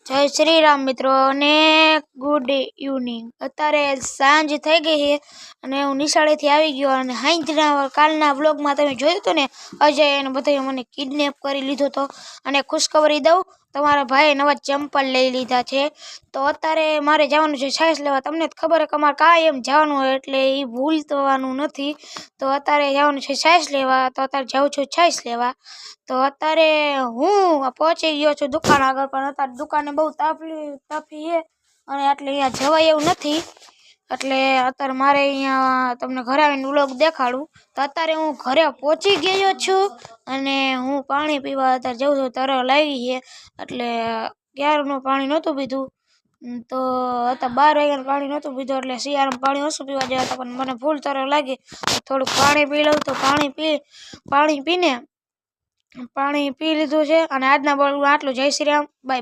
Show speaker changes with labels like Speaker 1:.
Speaker 1: જય શ્રી રામ મિત્રો અને ગુડ ઇવનિંગ. અત્યારે સાંજ થઈ ગઈ છે અને હું નિશાળેથી આવી ગયો અને હાંજના કાલના વ્લોગમાં તમે જોયું હતું ને, અજય અને બધાએ મને કિડનેપ કરી લીધો હતો. અને ખુશખબરી દઉં, તમારા ભાઈએ નવા ચંપલ લઈ લીધા છે. તો અત્યારે મારે જવાનું છે સાયન્સ લેવા. તમને ખબર છે કે અમારે કાંઈ એમ જવાનું હોય એટલે એ ભૂલવાનું નથી. તો અત્યારે જવાનું છે સાયન્સ લેવા, તો અત્યારે જાઉં છું સાયન્સ લેવા. તો અત્યારે હું પહોંચી ગયો છું દુકાન આગળ, પણ અત્યારે દુકાને બહુ તફી છે અને એટલે અહીંયા જવાય એવું નથી. એટલે અત્યારે મારે અહીંયા તમને ઘરે આવીને વ્લોગ દેખાડું. તો અત્યારે હું ઘરે પહોંચી ગયો છું અને હું પાણી પીવા અત્યારે જઉં છું. તરલ લાવી છે એટલે ક્યારનું પાણી નહોતું પીધું, તો અત્યારે 12 વાગ્યાનું પાણી નહોતું પીધું એટલે શિયાળામાં પાણી ઓછું પીવા ગયા હતા. પણ મને ફૂલ તરલ લાગી, થોડુંક પાણી પી લઉં. તો પાણી પી લીધું છે અને આજના બ્લોગમાં આટલું. જય શ્રી રામ, બાય.